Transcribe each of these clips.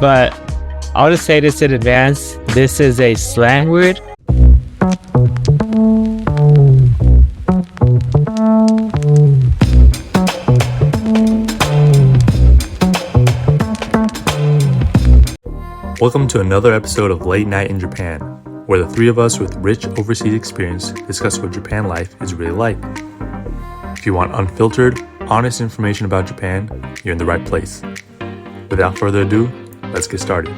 but I'll just say this in advance. This is a slang word. Welcome to another episode of Late Night in Japan, where the three of us with rich overseas experience discuss what Japan life is really like. If you want unfiltered, honest information about Japan, you're in the right place. Without further ado, let's get started.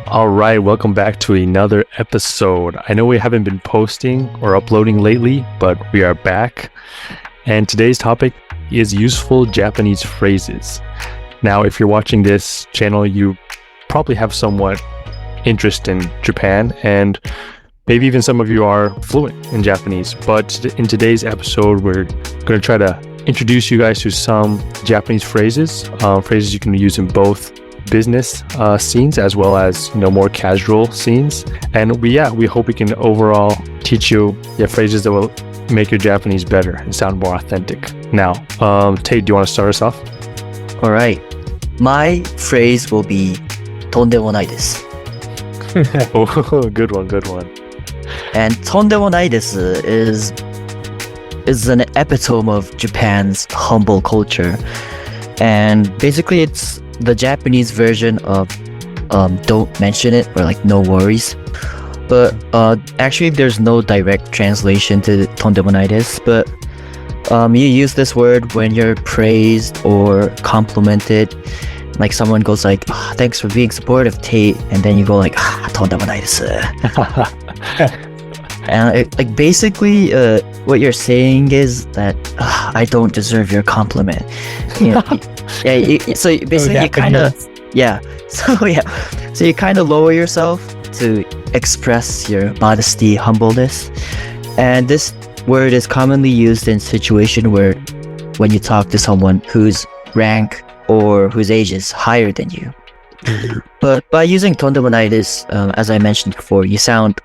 All right, welcome back to another episode. I know we haven't been posting or uploading lately, but we are back. And today's topic is useful Japanese phrases. Now, if you're watching this channel, you probably have somewhat interest in Japan, and maybe even some of you are fluent in Japanese. But in today's episode, we're going to try to introduce you guys to some Japanese phrases, phrases you can use in both business scenes as well as more casual scenes. And we hope we can overall teach you phrases that will make your Japanese better and sound more authentic. Now, Tate, do you want to start us off? All right. My phrase will be "tondemo nai desu." Oh, good one. And "tondemo nai desu" is an epitome of Japan's humble culture. And basically it's the Japanese version of don't mention it, or like no worries. But actually there's no direct translation to "tondemo nai desu," but you use this word when you're praised or complimented. Like someone goes like, thanks for being supportive, Tate, and then you go like, "tondemo nai desu." And basically what you're saying is that I don't deserve your compliment. So basically you kind of so you kind of lower yourself to express your modesty, humbleness. And this word is commonly used in situation where when you talk to someone whose rank or whose age is higher than you. But by using "tondemo nai desu," as I mentioned before, you sound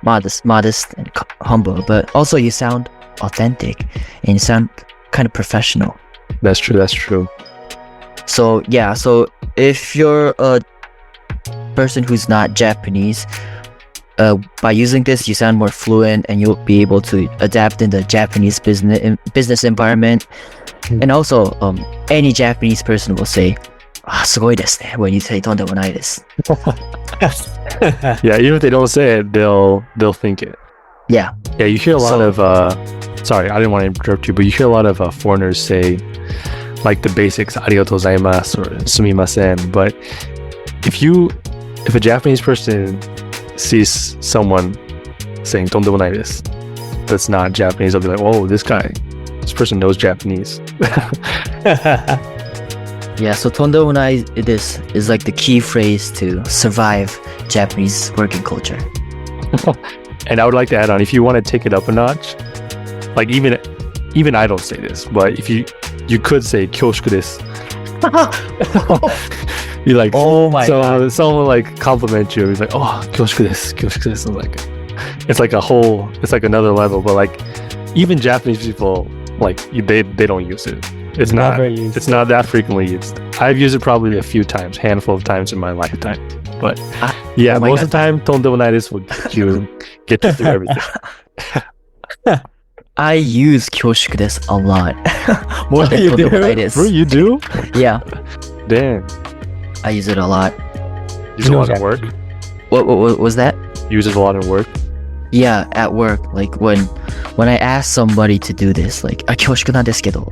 modest and humble, but also you sound authentic and you sound kind of professional. That's true. So if you're a person who's not Japanese, by using this you sound more fluent and you'll be able to adapt in the Japanese business environment. And also any Japanese person will say, "sugoi desu ne," when you say "tondemo nai desu." Yeah, even if they don't say it, they'll think it. Yeah, you hear a lot of sorry, I didn't want to interrupt you, but you hear a lot of foreigners say like the basics, "arigatou gozaimasu" or "sumimasen." But if a Japanese person sees someone saying "tondemo nai desu" that's not Japanese, they'll be like, "Whoa, this person knows Japanese." Yeah, so "tondemo nai desu" is like the key phrase to survive Japanese working culture. And I would like to add on, if you want to take it up a notch, like even I don't say this, but if you could say "kyoshiku desu." You like, oh my God. Someone will like compliment you. He's like, "Oh, kyoshiku desu." Like, it's like another level. But like, even Japanese people, like they don't use it. It's not that frequently used. I've used it probably a handful of times in my lifetime. But most of the time, "tondemo nai desu" will get you through everything. I use "kyoshiku desu" a lot. More than "tondemo nai desu." You do? Yeah. Damn. I use it a lot. Use it a lot at work? What was that? Use it a lot at work? Yeah, at work. Like when I ask somebody to do this, like, "kyoshiku nan desu kedo.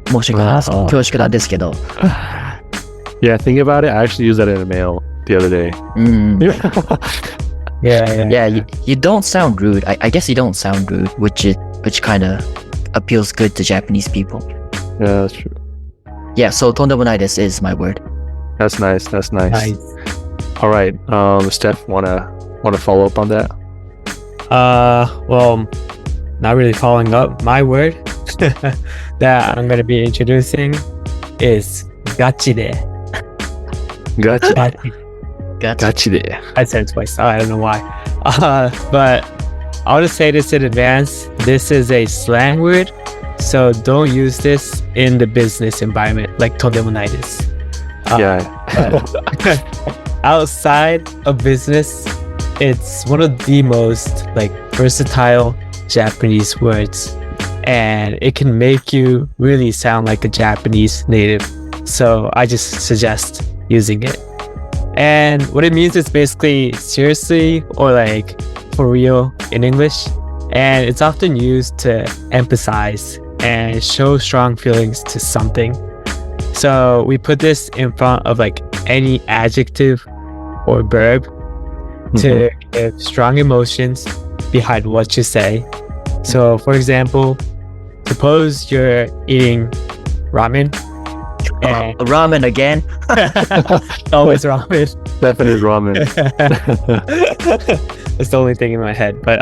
Kyoshiku nan desu kedo." Yeah, think about it. I actually used that in a mail the other day. Yeah. You don't sound rude. I guess you don't sound rude, which kind of appeals good to Japanese people. Yeah, that's true. Yeah, so "tondemo nai desu" is my word. That's nice. All right, Steph, wanna follow up on that? Well, not really following up. My word that I'm going to be introducing is "gachi de." Gachi de. I said it twice. I don't know why. But I'll just say this in advance. This is a slang word So don't use this in the business environment, like とんでもないです. Yeah. Outside of business, it's one of the most like versatile Japanese words, and it can make you really sound like a Japanese native. So I just suggest using it. And what it means is basically seriously or like for real in English. And it's often used to emphasize and show strong feelings to something. So we put this in front of like any adjective or verb to give strong emotions behind what you say. So for example, suppose you're eating ramen. And Ramen again. always ramen. Definitely ramen. That's the only thing in my head. But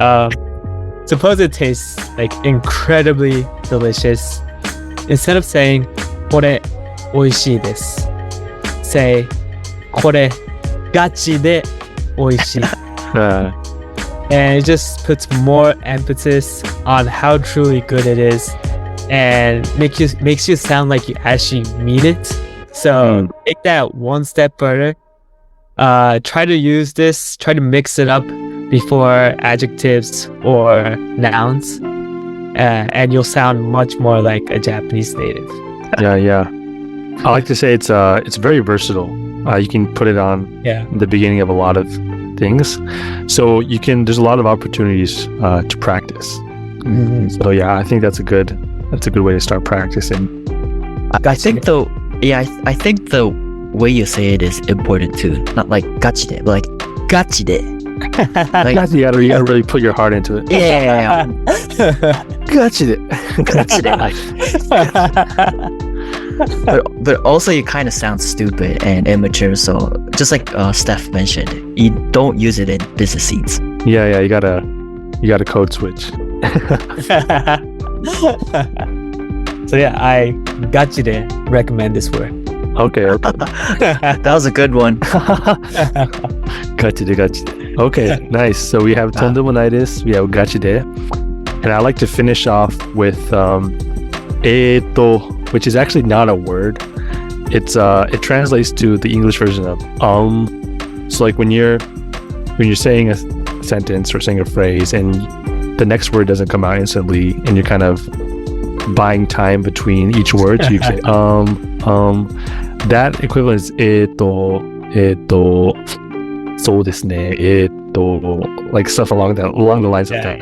suppose it tastes like incredibly delicious. Instead of saying これ美味しいです, say これガチで美味しい. And it just puts more emphasis on how truly good it is and makes you sound like you actually mean it. So take that one step further. Try to use this, try to mix it up before adjectives or nouns, and you'll sound much more like a Japanese native. Yeah. I like to say it's very versatile. You can put it on the beginning of a lot of things, so there's a lot of opportunities to practice. So yeah, I think that's a good way to start practicing. I think the way you say it is important too. Not like gachide, but like gachide. Like, you gotta really put your heart into it. Yeah. Gachide. But also you kind of sound stupid and immature. So just like Steph mentioned, you don't use it in business scenes. Yeah. You gotta code switch. So yeah, I got you to recommend this word. Okay. That was a good one. Gachide. Okay, nice. So we have tondemonitis, we have gachide, and I like to finish off with which is actually not a word. It translates to the English version of So like when you're saying a sentence or saying a phrase and the next word doesn't come out instantly and you're kind of buying time between each word, so you can say that equivalent is そうですね, like stuff along the lines of that.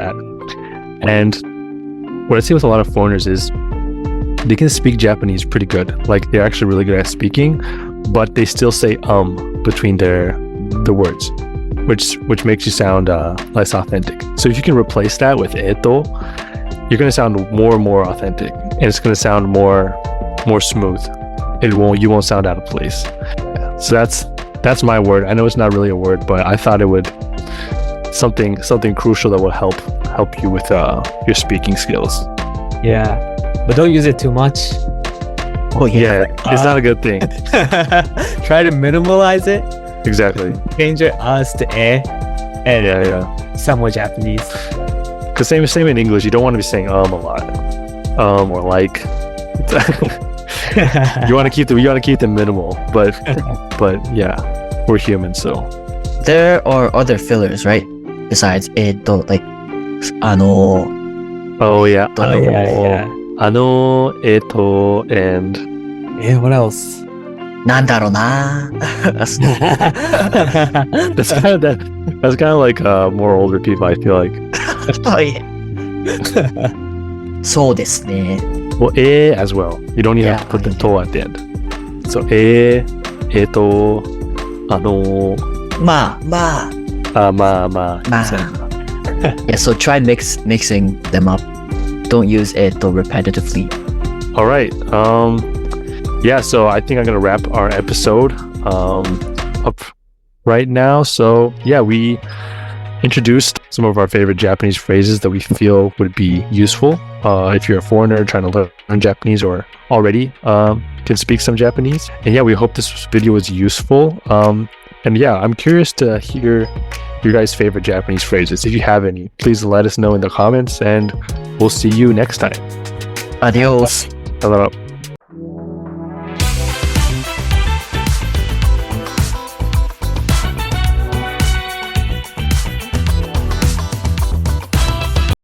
And what I see with a lot of foreigners is they can speak Japanese pretty good. Like they're actually really good at speaking, but they still say between the words, which makes you sound less authentic. So if you can replace that with eto, you're going to sound more and more authentic, and it's going to sound more smooth. You won't sound out of place. So that's my word. I know it's not really a word, but I thought it would something crucial that will help you with your speaking skills. Yeah, but don't use it too much. Oh yeah, it's not a good thing. Try to minimalize it. Exactly. Change your us to e, and sound more Japanese. Because same in English, you don't want to be saying a lot, or like. you want to keep them minimal, but yeah, we're human, so. There are other fillers, right? Besides like Oh yeah. Yeah. And what else? なんだろうな. that's kind of like more older people, I feel like. Oh yeah. そうですね. Well, as well. You don't even have to put the to at the end. So ma. Yeah, so try mixing them up. Don't use eto repetitively. All right. Yeah, so I think I'm going to wrap our episode up right now. So, yeah, we introduced some of our favorite Japanese phrases that we feel would be useful if you're a foreigner trying to learn Japanese or already can speak some Japanese. And yeah, we hope this video was useful. And yeah, I'm curious to hear your guys' favorite Japanese phrases. If you have any, please let us know in the comments, and we'll see you next time. Adios. Hello.